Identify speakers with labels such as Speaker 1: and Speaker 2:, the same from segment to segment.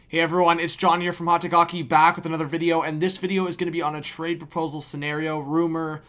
Speaker 1: Hey everyone, it's John here from Hot Take Hockey, back with another video, and this video is going to be on a trade proposal scenario rumor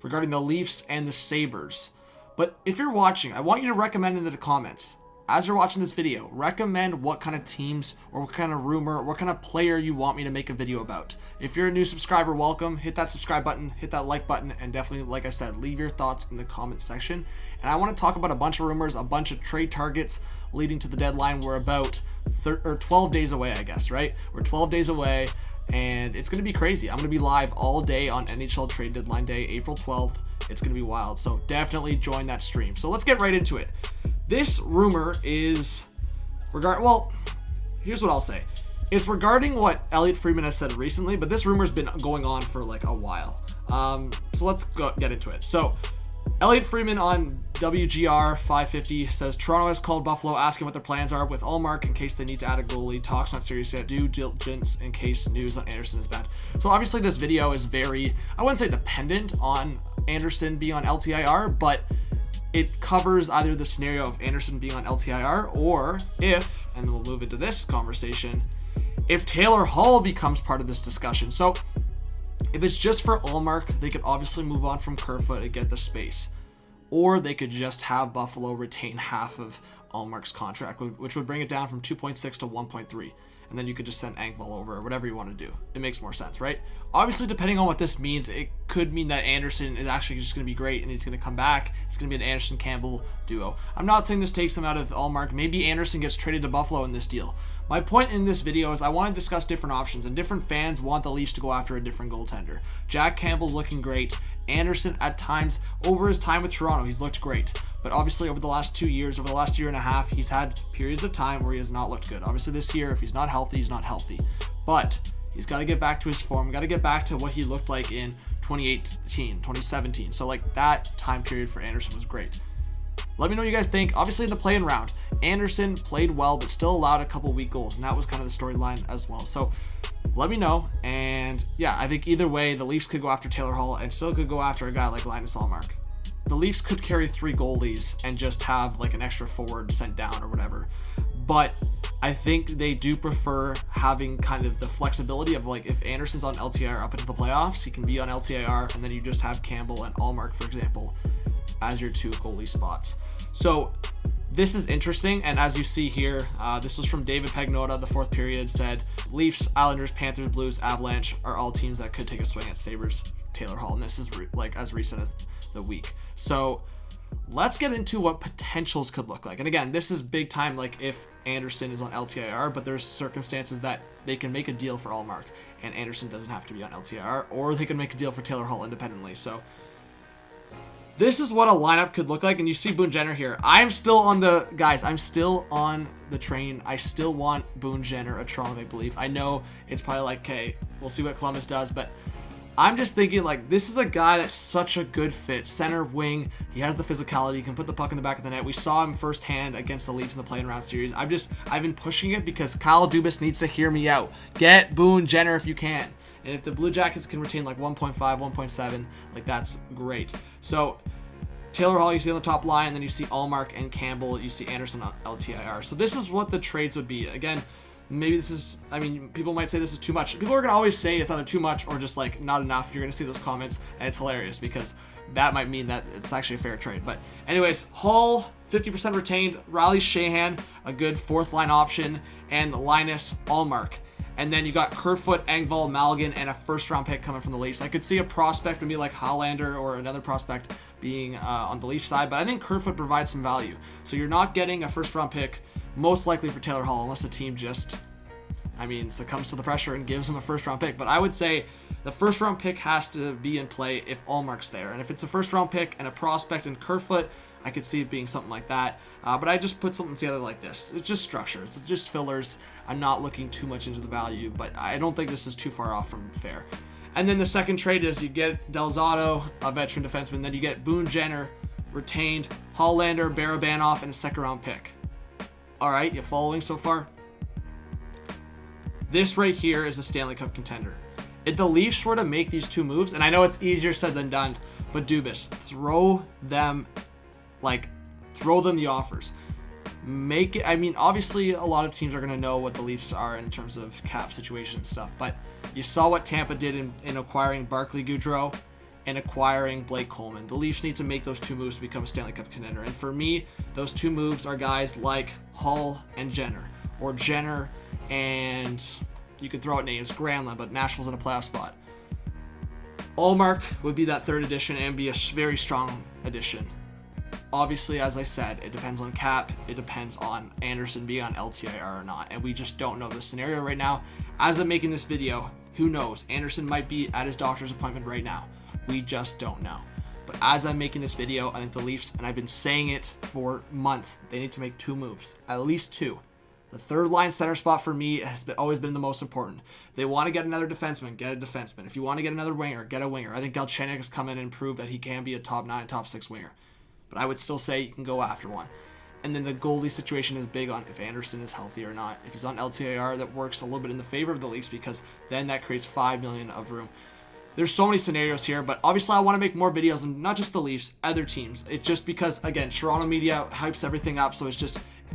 Speaker 1: regarding the Leafs and the Sabres. But if you're watching, I want you to recommend in the comments, as you're watching this video, recommend what kind of teams or what kind of rumor or what kind of player you want me to make a video about. If you're a new subscriber, welcome. Hit that subscribe button, hit that like button, and definitely, like I said, leave your thoughts in the comment section. And I want to talk about a bunch of rumors, a bunch of trade targets leading to the deadline. We're about 12 days away, I guess, right? We're 12 days away, and it's going to be crazy. I'm going to be live all day on NHL trade deadline day, April 12th. It's going to be wild, so definitely join that stream. So let's get right into it. This rumor is well, here's what I'll say. It's regarding what Elliotte Friedman has said recently, but this rumor's been going on for like a while. So let's get into it. So Elliotte Friedman on WGR 550 says Toronto has called Buffalo asking what their plans are with Ullmark in case they need to add a goalie. Talks not serious yet. Due diligence in case news on Anderson is bad. So obviously this video is very, I wouldn't say dependent on Anderson being on LTIR, but it covers either the scenario of Anderson being on LTIR or if, and we'll move into this conversation, if Taylor Hall becomes part of this discussion. So if it's just for Ullmark, they could obviously move on from Kerfoot and get the space. Or they could just have Buffalo retain half of Ullmark's contract, which would bring it down from 2.6 to 1.3. And then you could just send Engvall over or whatever you want to do. It makes more sense, right? Obviously, depending on what this means, it could mean that Anderson is actually just going to be great and he's going to come back. It's going to be an Anderson-Campbell duo. I'm not saying this takes him out of Ullmark. Maybe Anderson gets traded to Buffalo in this deal. My point in this video is I want to discuss different options, and different fans want the Leafs to go after a different goaltender. Jack Campbell's looking great. Anderson, at times, over his time with Toronto, he's looked great. But obviously, over the last 2 years, over the last year and a half, he's had periods of time where he has not looked good. Obviously, this year, if he's not healthy, he's not healthy. But he's got to get back to his form, got to get back to what he looked like in 2018, 2017. So, like, that time period for Anderson was great. Let me know what you guys think. Obviously, in the play-in round, Anderson played well, but still allowed a couple weak goals, and that was kind of the storyline as well. So let me know. And yeah, I think either way, the Leafs could go after Taylor Hall and still could go after a guy like Linus Ullmark. The Leafs could carry 3 goalies and just have like an extra forward sent down or whatever. But I think they do prefer having kind of the flexibility of, like, if Anderson's on LTIR up into the playoffs, he can be on LTIR, and then you just have Campbell and Ullmark, for example, as your 2 goalie spots. So this is interesting, and as you see here, this was from David Pagnotta. The fourth period said Leafs, Islanders, Panthers, Blues, Avalanche are all teams that could take a swing at Sabres, Taylor Hall, and this is like as recent as the week. So let's get into what potentials could look like. And again, this is big time, like if Anderson is on LTIR, but there's circumstances that they can make a deal for Ullmark and Anderson doesn't have to be on LTIR, or they can make a deal for Taylor Hall independently. So this is what a lineup could look like, and you see Boone Jenner here. I'm still on the train. I still want Boone Jenner at Toronto Maple Leaf. I know it's probably like, okay, we'll see what Columbus does, but I'm just thinking, like, this is a guy that's such a good fit. Center, wing, he has the physicality, he can put the puck in the back of the net. We saw him firsthand against the Leafs in the play-in round series. I've been pushing it because Kyle Dubas needs to hear me out. Get Boone Jenner if you can. And if the Blue Jackets can retain like 1.5, 1.7, like, that's great. So Taylor Hall you see on the top line, then you see Ullmark and Campbell, you see Anderson on LTIR. So this is what the trades would be. Again, maybe this is, I mean, people might say this is too much. People are going to always say it's either too much or just like not enough. You're going to see those comments, and it's hilarious because that might mean that it's actually a fair trade. But anyways, Hall 50% retained, Riley Sheahan, a good fourth line option, and Linus Ullmark. And then you got Kerfoot, Engvall, Malgin, and a first-round pick coming from the Leafs. I could see a prospect maybe like Hollander or another prospect being on the Leafs side, but I think Kerfoot provides some value. So you're not getting a first-round pick, most likely for Taylor Hall, unless the team just, succumbs to the pressure and gives him a first-round pick. But I would say the first-round pick has to be in play if Ullmark's there. And if it's a first-round pick and a prospect and Kerfoot, I could see it being something like that. But I just put something together like this. It's just structure. It's just fillers. I'm not looking too much into the value, but I don't think this is too far off from fair. And then the second trade is you get Del Zotto, a veteran defenseman. Then you get Boone Jenner, retained, Hollander, Barabanov, and a second-round pick. All right, you following so far? This right here is a Stanley Cup contender. If the Leafs were to make these 2 moves, and I know it's easier said than done, but Dubas, throw them the offers. make it. I mean, obviously, a lot of teams are going to know what the Leafs are in terms of cap situation and stuff, but you saw what Tampa did in acquiring Barclay Goodrow and acquiring Blake Coleman. The Leafs need to make those 2 moves to become a Stanley Cup contender. And for me, those 2 moves are guys like Hull and Jenner, or Jenner and you can throw out names, Granlund, but Nashville's in a playoff spot. Ullmark would be that 3rd addition and be a very strong addition. Obviously, as I said, it depends on cap. It depends on Anderson being on LTIR or not. And we just don't know the scenario right now. As I'm making this video, who knows? Anderson might be at his doctor's appointment right now. We just don't know. But as I'm making this video, I think the Leafs, and I've been saying it for months, they need to make 2 moves. At least 2. The 3rd line center spot for me has always been the most important. If they want to get another defenseman, get a defenseman. If you want to get another winger, get a winger. I think Galchenyuk has come in and proved that he can be a top 9, top 6 winger. But I would still say you can go after one. And then the goalie situation is big on if Anderson is healthy or not. If he's on LTIR, that works a little bit in the favor of the Leafs because then that creates $5 million of room. There's so many scenarios here, but obviously I want to make more videos, and not just the Leafs, other teams. It's just because, again, Toronto media hypes everything up, so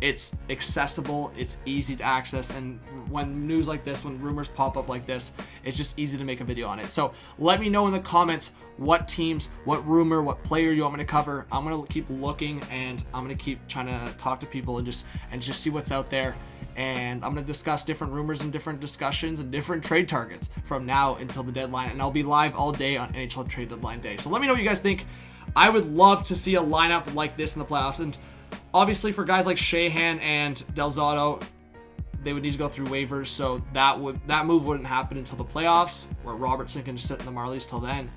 Speaker 1: it's accessible, it's easy to access, and when news like this, when rumors pop up like this, it's just easy to make a video on it. So let me know in the comments what teams, what rumor, what player you want me to cover. I'm gonna keep looking, and I'm gonna keep trying to talk to people and just see what's out there. And I'm gonna discuss different rumors and different discussions and different trade targets from now until the deadline. And I'll be live all day on NHL trade deadline day. So let me know what you guys think. I would love to see a lineup like this in the playoffs. And obviously for guys like Sheahan and Del Zotto, they would need to go through waivers. So that move wouldn't happen until the playoffs, where Robertson can just sit in the Marlies till then.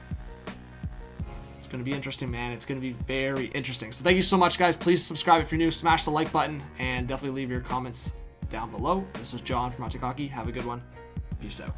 Speaker 1: It's going to be interesting, man. It's going to be very interesting. So thank you so much, guys. Please subscribe if you're new. Smash the like button and definitely leave your comments down below. This was John from Hockey. Have a good one. Peace out.